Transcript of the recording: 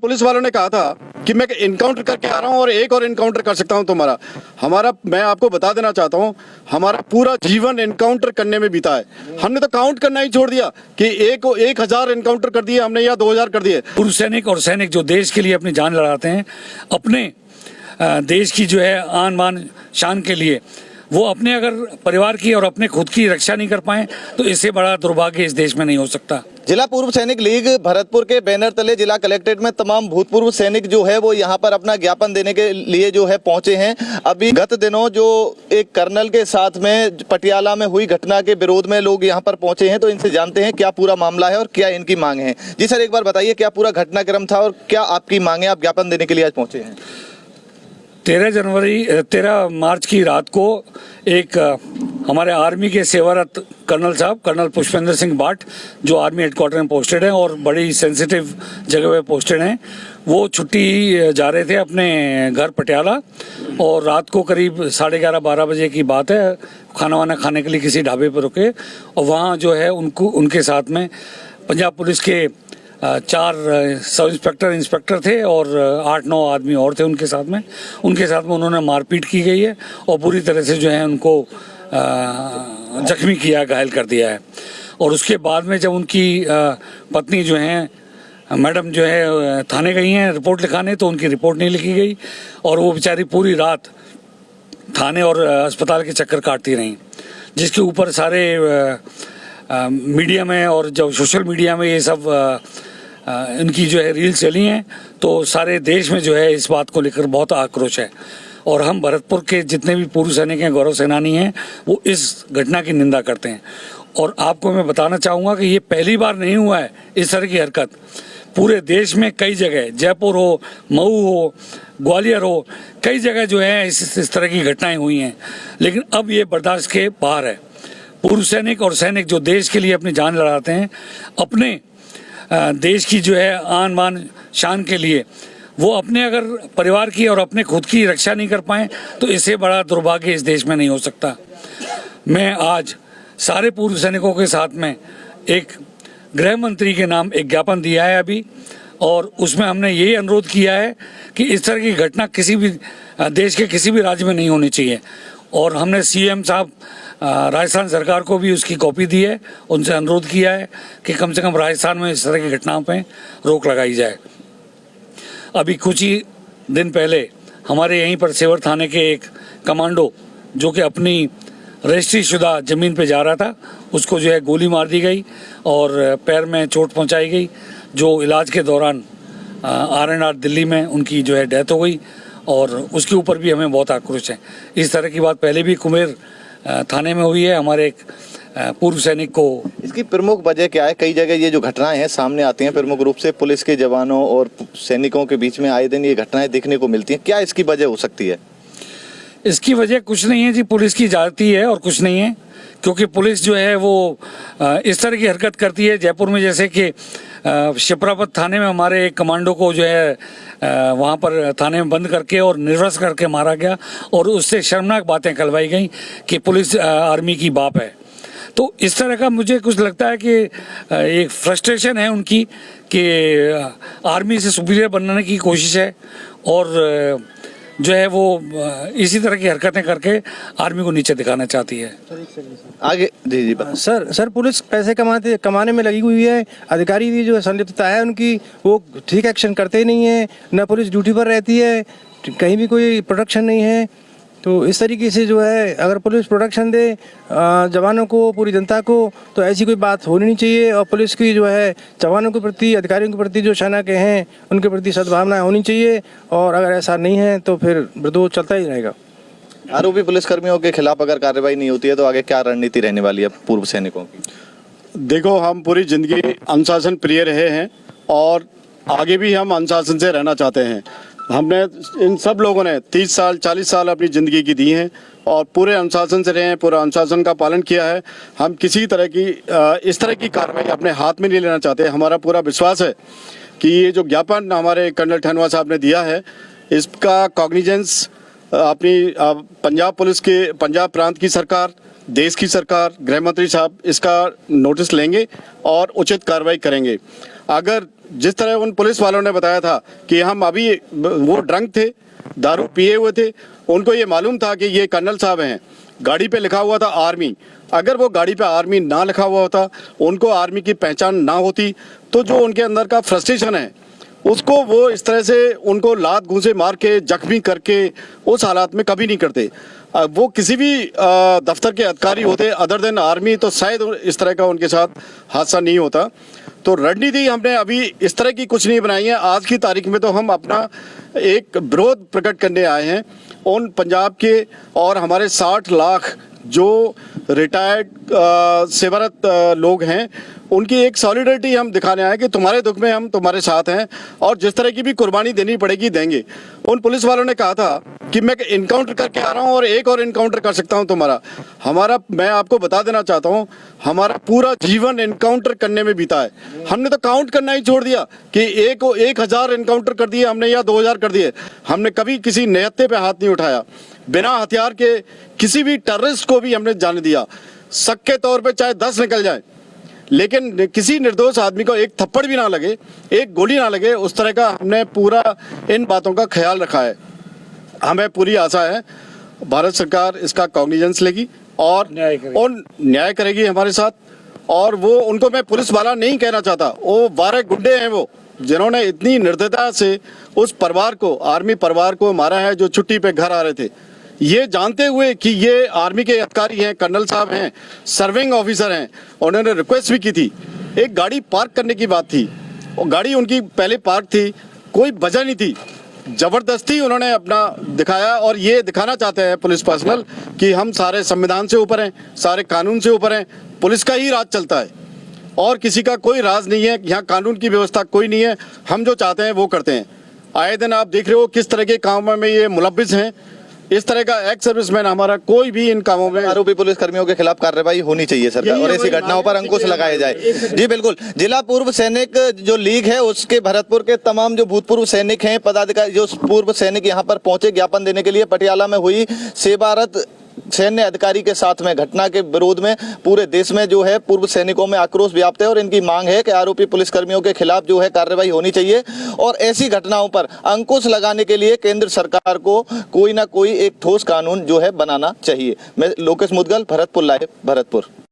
Police वालों ने कहा था कि मैं इनकाउंटर करके आ रहा हूं और एक और इनकाउंटर कर सकता हूं तुम्हारा। मैं आपको बता देना चाहता हूं, हमारा पूरा जीवन इनकाउंटर करने में बीता है। हमने तो काउंट करना ही छोड़ दिया कि 1000 इनकाउंटर कर दिए हमने या 2000 कर दिए। पूर्व सैनिक और सैनिक जो देश के लिए अपनी जान लड़ाते हैं, अपने देश की जो है आन बान शान के लिए, वो अपने अगर परिवार की और अपने खुद की रक्षा नहीं कर पाए तो इससे बड़ा दुर्भाग्य इस देश में नहीं हो सकता। जिला पूर्व सैनिक लीग भरतपुर के बैनर तले जिला कलेक्ट्रेट में तमाम भूतपूर्व सैनिक जो है वो यहाँ पर अपना ज्ञापन देने के लिए जो है पहुंचे हैं। अभी गत दिनों जो एक कर्नल के साथ में पटियाला में हुई घटना के विरोध में लोग यहाँ पर पहुंचे हैं, तो इनसे जानते हैं क्या पूरा मामला है और क्या इनकी मांग है। जी सर, एक बार बताइए क्या पूरा घटनाक्रम था और क्या आपकी मांग है, आप ज्ञापन देने के लिए आज पहुंचे हैं? 13 मार्च की रात को एक हमारे आर्मी के सेवारत कर्नल साहब, कर्नल पुष्पेंद्र सिंह भाट, जो आर्मी हेडक्वार्टर में पोस्टेड हैं और बड़ी सेंसिटिव जगह पे पोस्टेड हैं, वो छुट्टी जा रहे थे अपने घर पटियाला। और रात को करीब 11:30-12 बजे की बात है, खाना वाना खाने के लिए किसी ढाबे पर रुके और वहाँ जो है उनके साथ में पंजाब पुलिस के 4 सब इंस्पेक्टर थे और 8-9 आदमी और थे उनके साथ में उन्होंने मारपीट की गई है और बुरी तरह से जो है उनको जख्मी किया, घायल कर दिया है। और उसके बाद में जब उनकी पत्नी जो है, मैडम जो है थाने गई हैं रिपोर्ट लिखाने, तो उनकी रिपोर्ट नहीं लिखी गई और वो बेचारी पूरी रात थाने और अस्पताल के चक्कर काटती रहीं, जिसके ऊपर सारे मीडिया में और जो सोशल मीडिया में ये सब इनकी जो है रील चली हैं, तो सारे देश में जो है इस बात को लेकर बहुत आक्रोश है। और हम भरतपुर के जितने भी पूर्व सैनिक हैं, गौरव सेनानी हैं, वो इस घटना की निंदा करते हैं। और आपको मैं बताना चाहूँगा कि ये पहली बार नहीं हुआ है इस तरह की हरकत। पूरे देश में कई जगह, जयपुर हो, मऊ हो, ग्वालियर हो, कई जगह जो है इस तरह की घटनाएं हुई हैं, लेकिन अब ये बर्दाश्त के बाहर है। पूर्व सैनिक और सैनिक जो देश के लिए अपनी जान लड़ाते हैं, अपने देश की जो है आन बान शान के लिए, वो अपने अगर परिवार की और अपने खुद की रक्षा नहीं कर पाए तो इससे बड़ा दुर्भाग्य इस देश में नहीं हो सकता। मैं आज सारे पूर्व सैनिकों के साथ में एक गृह मंत्री के नाम एक ज्ञापन दिया है अभी, और उसमें हमने यही अनुरोध किया है कि इस तरह की घटना किसी भी देश के किसी भी राज्य में नहीं होनी चाहिए। और हमने सीएम साहब राजस्थान सरकार को भी उसकी कॉपी दी है, उनसे अनुरोध किया है कि कम से कम राजस्थान में इस तरह की घटनाओं पे रोक लगाई जाए। अभी कुछ ही दिन पहले हमारे यहीं पर सेवर थाने के एक कमांडो जो कि अपनी रजिस्ट्री शुदा ज़मीन पे जा रहा था, उसको जो है गोली मार दी गई और पैर में चोट पहुंचाई गई, जो इलाज के दौरान RNR दिल्ली में उनकी जो है डेथ हो गई। और उसके ऊपर भी हमें बहुत आक्रोश है। इस तरह की बात पहले भी कुमेर थाने में हुई है हमारे एक पूर्व सैनिक को। इसकी प्रमुख वजह क्या है? कई जगह ये जो घटनाएं हैं सामने आती हैं, प्रमुख रूप से पुलिस के जवानों और सैनिकों के बीच में आए दिन ये घटनाएं देखने को मिलती हैं। क्या इसकी वजह हो सकती है? इसकी वजह कुछ नहीं है जी, पुलिस की जाती है और कुछ नहीं है, क्योंकि पुलिस जो है वो इस तरह की हरकत करती है। जयपुर में जैसे कि शिप्रापत थाने में हमारे एक कमांडो को जो है वहाँ पर थाने में बंद करके और निर्वस्त्र करके मारा गया और उससे शर्मनाक बातें कहलवाई गई कि पुलिस आर्मी की बाप है। तो इस तरह का मुझे कुछ लगता है कि एक फ्रस्ट्रेशन है उनकी कि आर्मी से सुपीरियर बनने की कोशिश है और जो है वो इसी तरह की हरकतें करके आर्मी को नीचे दिखाना चाहती है। आगे जी सर पुलिस पैसे कमाने में लगी हुई है। अधिकारी भी जो संलिप्तता है उनकी, वो ठीक एक्शन करते ही नहीं है, न पुलिस ड्यूटी पर रहती है, कहीं भी कोई प्रोटेक्शन नहीं है। तो इस तरीके से जो है अगर पुलिस प्रोटेक्शन दे जवानों को, पूरी जनता को, तो ऐसी कोई बात होनी नहीं चाहिए। और पुलिस की जो है जवानों के प्रति, अधिकारियों के प्रति जो सेना के हैं उनके प्रति सद्भावनाएं होनी चाहिए। और अगर ऐसा नहीं है तो फिर विरोध चलता ही रहेगा। आरोपी पुलिसकर्मियों के खिलाफ अगर कार्रवाई नहीं होती है तो आगे क्या रणनीति रहने वाली है पूर्व सैनिकों की? देखो, हम पूरी जिंदगी अनुशासन प्रिय रहे हैं और आगे भी हम अनुशासन से रहना चाहते हैं। हमने इन सब लोगों ने 30 साल 40 साल अपनी ज़िंदगी की दी हैं और पूरे अनुशासन से रहे हैं, पूरा अनुशासन का पालन किया है। हम किसी तरह की इस तरह की कार्रवाई अपने हाथ में नहीं लेना चाहते। हमारा पूरा विश्वास है कि ये जो ज्ञापन हमारे कर्नल ठनवा साहब ने दिया है, इसका कॉग्निजेंस अपनी पंजाब पुलिस के, पंजाब प्रांत की सरकार, देश की सरकार, गृह मंत्री साहब इसका नोटिस लेंगे और उचित कार्रवाई करेंगे। अगर जिस तरह उन पुलिस वालों ने बताया था कि हम अभी वो ड्रंक थे, दारू पिए हुए थे, उनको ये मालूम था कि ये कर्नल साहब हैं, गाड़ी पे लिखा हुआ था आर्मी। अगर वो गाड़ी पे आर्मी ना लिखा हुआ होता, उनको आर्मी की पहचान ना होती, तो जो उनके अंदर का फ्रस्ट्रेशन है उसको वो इस तरह से उनको लात घूंसे मार के जख्मी करके उस हालात में कभी नहीं करते। वो किसी भी दफ्तर के अधिकारी होते अदर देन आर्मी, तो शायद इस तरह का उनके साथ हादसा नहीं होता। तो रणनीति हमने अभी इस तरह की कुछ नहीं बनाई है। आज की तारीख में तो हम अपना एक विरोध प्रकट करने आए हैं उन पंजाब के और हमारे 60 लाख जो रिटायर्ड सेवारत लोग हैं, उनकी एक सॉलिडरिटी हम दिखाने आए कि तुम्हारे दुख में हम तुम्हारे साथ हैं और जिस तरह की भी कुर्बानी देनी पड़ेगी देंगे। उन पुलिस वालों ने कहा था कि मैं इनकाउंटर करके आ रहा हूं और एक और इनकाउंटर कर सकता हूं तुम्हारा। मैं आपको बता देना चाहता हूं, हमारा पूरा जीवन इनकाउंटर करने में बीता है। हमने तो काउंट करना ही छोड़ दिया कि 1000 इनकाउंटर कर दिए हमने या 2000 कर दिए। हमने कभी किसी निहत्थे पे हाथ नहीं उठाया। बिना हथियार के किसी भी टेररिस्ट को भी हमने जाने दिया, शक के तौर पे चाहे 10 निकल जाए, लेकिन किसी निर्दोष आदमी को एक थप्पड़ भी ना लगे, एक गोली ना लगे, उस तरह का हमने पूरा इन बातों का ख्याल रखा है। हमें पूरी आशा है भारत सरकार इसका कॉग्निजेंस लेगी और न्याय करेगी हमारे साथ। और वो उनको मैं पुलिस वाला नहीं कहना चाहता, वो 12 गुंडे हैं वो, जिन्होंने इतनी निर्दयता से उस परिवार को, आर्मी परिवार को मारा है जो छुट्टी पे घर आ रहे थे, ये जानते हुए कि ये आर्मी के अधिकारी हैं, कर्नल साहब हैं, सर्विंग ऑफिसर हैं। उन्होंने रिक्वेस्ट भी की थी, एक गाड़ी पार्क करने की बात थी और गाड़ी उनकी पहले पार्क थी, कोई वजह नहीं थी, जबरदस्ती उन्होंने अपना दिखाया। और ये दिखाना चाहते हैं पुलिस पर्सनल कि हम सारे संविधान से ऊपर हैं, सारे कानून से ऊपर हैं, पुलिस का ही राज चलता है और किसी का कोई राज नहीं है, यहाँ कानून की व्यवस्था कोई नहीं है। हम जो चाहते हैं वो करते हैं। आए दिन आप देख रहे हो किस तरह के कामों में ये मुलव्विस हैं। इस तरह का एक्स सर्विसमैन हमारा कोई भी इन कामों में। आरोपी पुलिस कर्मियों के खिलाफ कार्रवाई होनी चाहिए सरकार और ऐसी घटनाओं पर अंकुश लगाया जाए। जी बिल्कुल। जिला पूर्व सैनिक जो लीग है उसके भरतपुर के तमाम जो भूतपूर्व सैनिक हैं, पदाधिकारी, जो पूर्व सैनिक यहाँ पर पहुंचे ज्ञापन देने के लिए, पटियाला में हुई सेवारत सैन्य अधिकारी के साथ में घटना के विरोध में पूरे देश में जो है पूर्व सैनिकों में आक्रोश व्याप्त है और इनकी मांग है कि आरोपी पुलिसकर्मियों के खिलाफ जो है कार्रवाई होनी चाहिए और ऐसी घटनाओं पर अंकुश लगाने के लिए केंद्र सरकार को कोई ना कोई एक ठोस कानून जो है बनाना चाहिए। मैं लोकेश मुदगल, भरतपुर लाइव, भरतपुर।